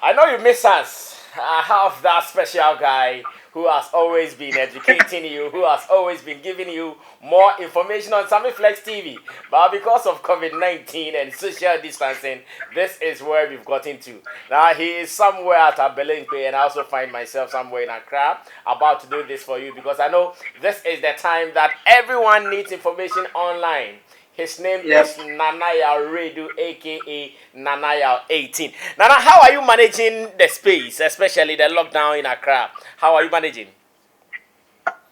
I know you miss us. I have that special guy who has always been educating you, who has always been giving you more information on Sammy Flex TV. But because of COVID-19 and social distancing, this is where we've gotten to. Now, he is somewhere at Abelenque, and I also find myself somewhere in Accra about to do this for you because I know this is the time that everyone needs information online. His name Yep. is Nanaya Redu, aka Nanaya 18. Nana, how are you managing the space, especially the lockdown in Accra? How are you managing?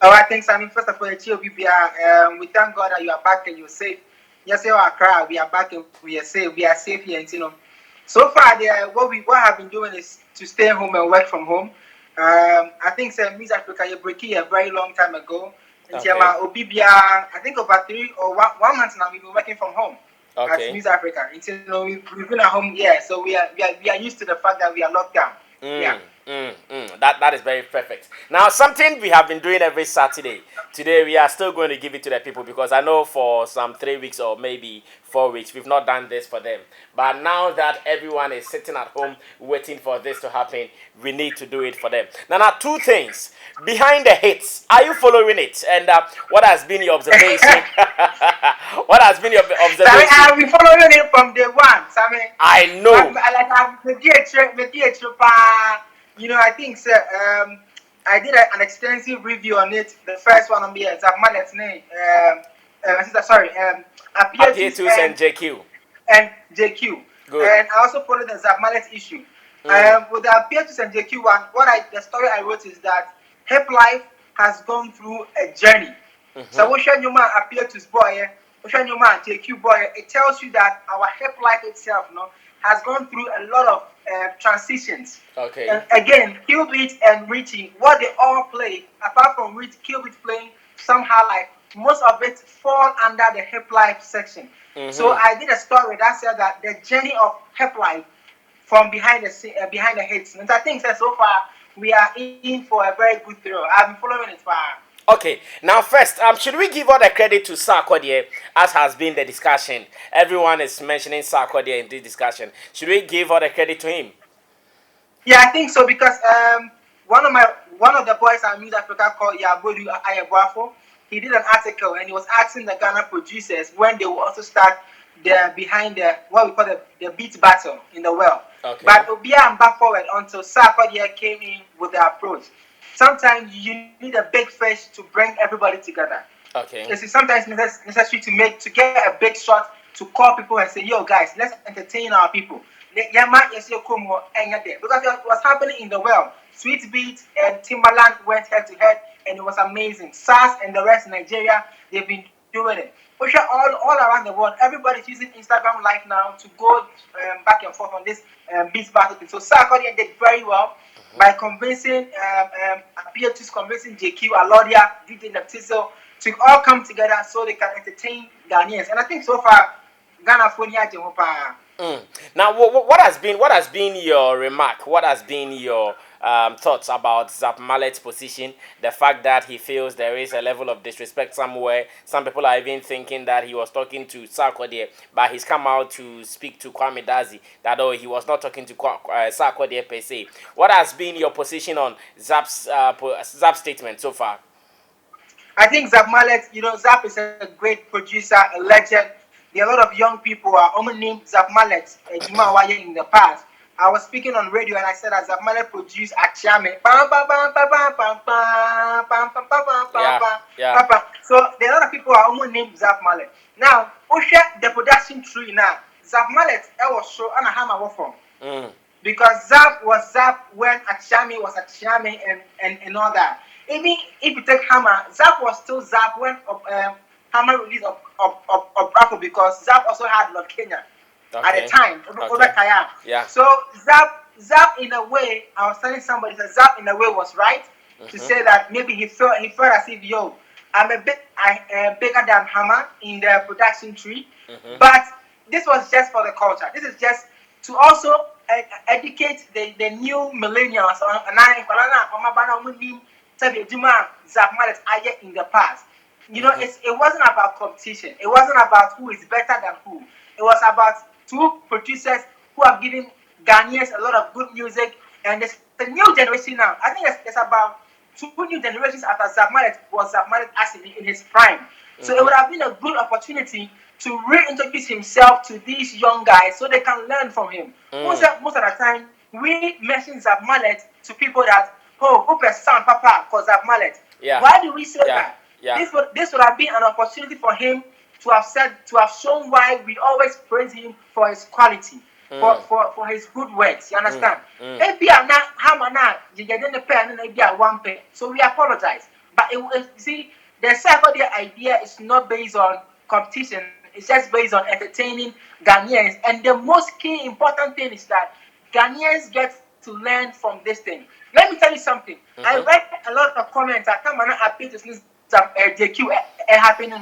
Oh, I think, Sammy, first of all, we thank God that you are back and you're safe. Yes, you are cry. We are back and we are safe. We are safe here, and so far, what I've been doing is to stay home and work from home. I think Miss Africa, you break a very long time ago. And Okay. I think over 3 or 1 month now, we've been working from home at Okay. Miss Africa. And, we've been at home, yeah. So we are used to the fact that we are locked down. Yeah. That is very perfect. Now, something we have been doing every Saturday. Today, we are still going to give it to the people because I know for some 3 weeks or maybe 4 weeks, we've not done this for them. But now that everyone is sitting at home waiting for this to happen, we need to do it for them. Now, two things behind the hits. Are you following it? And what has been your observation? What has been your Sammy, observation? I've been following it from day one, Sammy. I But know. like I've I think I did an extensive review on it. The first one on the Zapmalet's name. Sorry, Apietus Apietus and JQ. and JQ. Good. And I also followed the Zapmalet issue. With the Apietus and JQ one, the story I wrote is that Hip Life has gone through a journey. So what should you man Apietus boy? What should you man JQ boy? It tells you that our Hip Life itself, has gone through a lot of transitions. Okay. And again, Qubit and Richie, what they all play, apart from Qubit playing somehow like most of it fall under the hip life section. So I did a story that said that the journey of hip life from behind the hits. And I think that so far we are in for a very good thrill. I've been following it far. Okay, now first, should we give all the credit to Sarkodie, as has been the discussion? Everyone is mentioning Sarkodie in this discussion. Should we give all the credit to him? Yeah, I think so because one of the boys at News Africa called Yabodu Ayabuafo, he did an article and he was asking the Ghana producers when they will also start behind the what we call the beat battle in the world. Okay. But Obia and back forward until Sarkodie came in with the approach. Sometimes you need a big fish to bring everybody together. Okay. It's sometimes necessary to get a big shot to call people and say, yo guys, let's entertain our people. Because what's happening in the world, Sweet Beat and Timberland went head to head and it was amazing. SARS and the rest of Nigeria, they've been doing it. All around the world, everybody's using Instagram Live now to go back and forth on this beat battle thing. So Sarkodie did very well by convincing Apietus, convincing JQ, Alodia, DJ Neptiso to all come together so they can entertain Ghanaians. And I think so far, Ghana Fonia Jehopa. Now, what has been your remark? What has been your thoughts about Zap Mallet's position? The fact that he feels there is a level of disrespect somewhere. Some people are even thinking that he was talking to Sarkodie, but he's come out to speak to Kwame Dazi that he was not talking to Sarkodie per se. What has been your position on Zap's statement so far? I think Zap Mallet, Zap is a great producer, a legend. There are a lot of young people who are only named Zap Mallet in the past. I was speaking on radio and I said that Zap Mallet produced Achame. Yeah. So there are a lot of people who are only named Zap Mallet. Now, the production tree now, Zap Mallet, I was sure and I have my work from. Because Zap was Zap when Achame was Achame and all that. Even if you take Hammer, Zap was still Zap when Hammer released of Bravo because Zap also had Lord Kenya at the time over Kaya. Yeah. So Zap in a way, I was telling somebody that Zap in a way was right to say that maybe he felt as if I'm a bit bigger than Hammer in the production tree, but this was just for the culture. This is just to also educate the new millennials Zap Mallet in the past. It wasn't about competition. It wasn't about who is better than who. It was about two producers who have given Ghanaians a lot of good music, and there's a new generation now. I think there's about two new generations after Zab Mallet was Zab Mallet as in his prime. So it would have been a good opportunity to reintroduce himself to these young guys so they can learn from him. Most of the time, we mention Zab Mallet to people that, oh, Upe Sound Papa for Zab Mallet. Yeah. Why do we say that? Yeah. This would have been an opportunity for him to have shown why we always praise him for his quality, for his good works. You understand? So we apologize. But see, the second idea is not based on competition. It's just based on entertaining Ghanaians. And the most key important thing is that Ghanaians get to learn from this thing. Let me tell you something. I read a lot of comments. I come and I appeal to some JQ happening.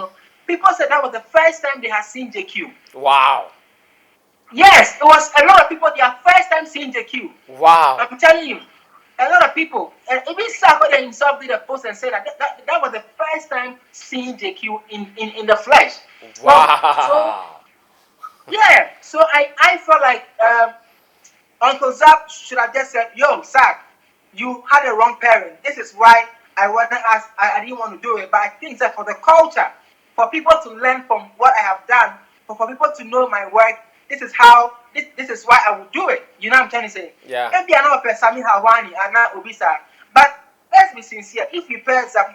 People said that was the first time they had seen JQ. Wow. Yes, it was a lot of people their first time seeing JQ. Wow. I'm telling you, a lot of people. And even Sako himself did a post and said that was the first time seeing JQ in the flesh. Wow. So I felt like Uncle Zap should have just said, yo, Zach, you had a wrong parent. This is why I wasn't asked, I didn't want to do it. But I think that for the culture, for people to learn from what I have done, for people to know my work, this is why I would do it. You know what I'm trying to say? Yeah. Maybe I'm not Sammy Hawani and not Obisa. But let's be sincere, if we pair Zap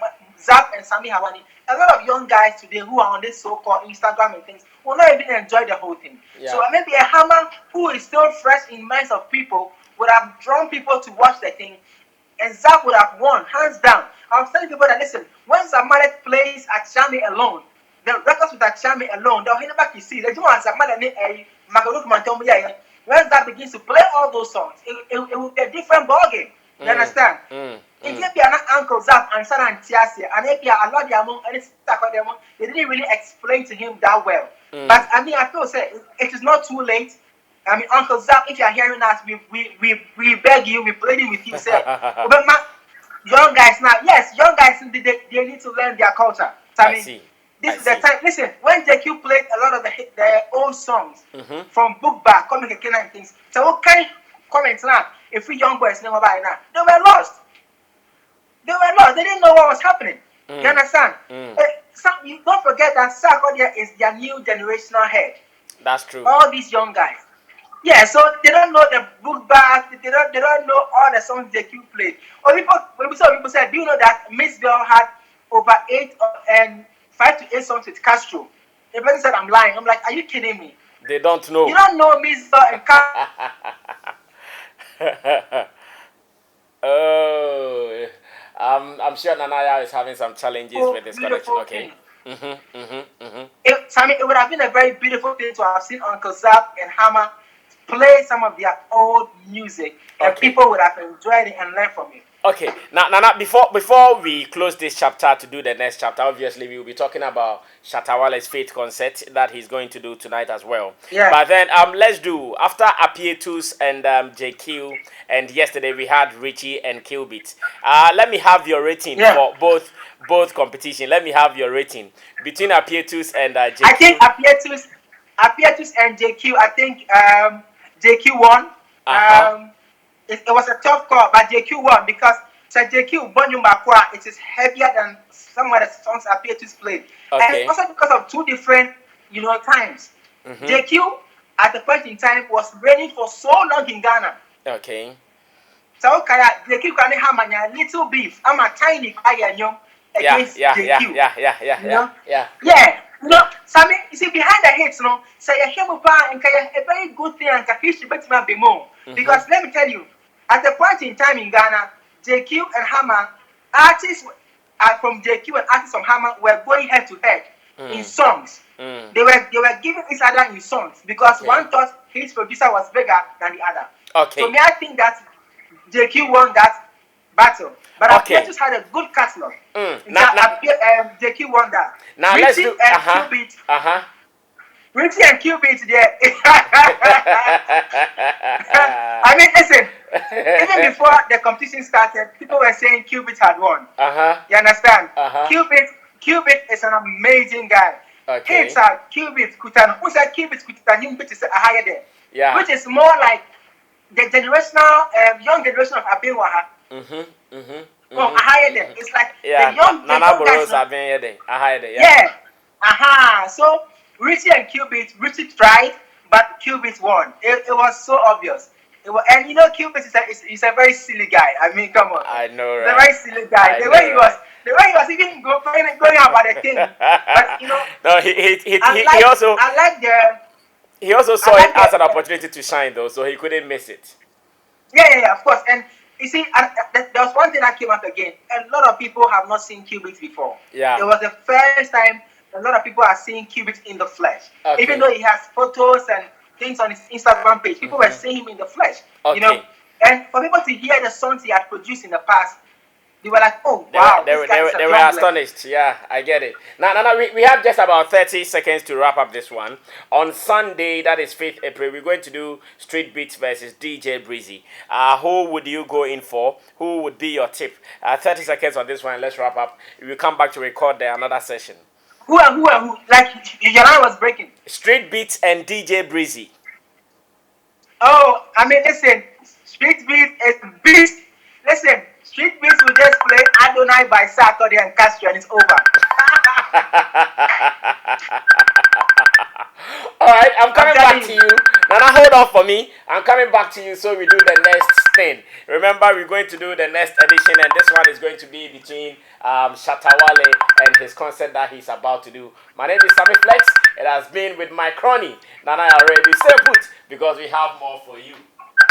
and Sammy Hawani, a lot of young guys today who are on this so-called Instagram and things will not even enjoy the whole thing. Yeah. So maybe a Hammer who is still fresh in minds of people would have drawn people to watch the thing, and Zap would have won, hands down. I was telling people that, listen, when Zamalet plays Achame alone, the records with Achame alone, they'll hear back you see. They do want Zamalet a Magaluk Mantomu. When Zap begins to play all those songs, it will be a different ballgame. You understand? If you are not Uncle Zap and Sana and Tiasia, and if you are a lot of and it's they didn't really explain to him that well. But I mean, I feel say it is not too late. I mean, Uncle Zap, if you are hearing us, we beg you, we pleading with you, say, but young guys now, yes, young guys they need to learn their culture. I mean, this is the time. Listen, when JQ played a lot of the old songs from Book Back, Comic and and things, so what kind of comments now? If we young boys know about it now, they were lost. They were lost. They didn't know what was happening. You understand? You don't forget that Sarkodia is their new generational head. That's true. All these young guys. Yeah, so they don't know the Book Back. They don't know all the songs JQ played. Or people said, do you know that Miss Bell had over 5 to 8 songs with Castro? The person said I'm lying. I'm like, are you kidding me? They don't know. You don't know Miss Bell and Castro. Oh, I'm sure Nanaya is having some challenges with this connection. Okay. Sammy, it would have been a very beautiful thing to have seen Uncle Zap and Hammer play some of their old music, and people would have enjoyed it and learned from it. Okay, now before we close this chapter to do the next chapter, obviously we will be talking about Shatawale's Faith concert that he's going to do tonight as well. Yeah. But then let's do after Apietus and JQ, and yesterday we had Richie and Killbeat. Let me have your rating for both competition. Let me have your rating between Apietus and JQ. I think Apietus and JQ. I think JQ won. It was a tough call, but JQ won because JQ Bonyu Makwa, it is heavier than some of the songs Apietus played. And also because of two different, times. JQ, at the point in time, was reigning for so long in Ghana. Okay. So, JQ can have a little beef. I'm a tiny guy, against JQ. Yeah. Sammy, you see, behind the hits, say a Hemupa and a very good thing and Kafishi Betima be more. Because let me tell you, at the point in time in Ghana, JQ and Hammer, artists from JQ and artists from Hammer were going head to head in songs. They were giving each other in songs because one thought his producer was bigger than the other. Okay. So me, I think that JQ won that battle. But Apietus had a good catalog. JQ won that. Now Richie let's do Qbeat. Richie and Qbeat there. I mean, listen. Even before the competition started, people were saying Qbeat had won. You understand? Qbeat is an amazing guy. Hitz Qbeat Kutan. Who said Qbeat Kutan? Which is higher there. Yeah. Which is more like the generational, young generation of Abiwaha. Oh, I hired them. It's like Yeah, the young Boros guys. have been here then. I hired it, yeah. Yeah. Aha. So Richie and Qubit, Richie tried, but Qubit won. It was so obvious. And you know, Qubit is a very silly guy. I mean, come on. I know, He's right? a very silly guy. The way he was even going about the thing. But you know, no, he also I like the he also saw it as an opportunity to shine though, so he couldn't miss it. Yeah, of course. And you see, there was one thing that came up again. A lot of people have not seen Qubit before. Yeah. It was the first time a lot of people are seeing Qubit in the flesh. Okay. Even though he has photos and things on his Instagram page, people were seeing him in the flesh. Okay. You know, and for people to hear the songs he had produced in the past, they were like, oh, wow. They were astonished. Yeah, I get it. Now, we have just about 30 seconds to wrap up this one. On Sunday, that is 5th April, we're going to do Street Beats versus DJ Breezy. Who would you go in for? Who would be your tip? 30 seconds on this one. Let's wrap up. We'll come back to record another session. Who? Like, your line was breaking. Street Beats and DJ Breezy. Oh, I mean, listen. Street Beats is beast. Listen. Street Beats will just play Adonai by Saturday and Castro and it's over. Alright, I'm coming back to you. Nana, hold on for me. I'm coming back to you so we do the next thing. Remember, we're going to do the next edition and this one is going to be between Shatawale and his concert that he's about to do. My name is Sammy Flex. It has been with my crony, Nana already. Stay put because we have more for you.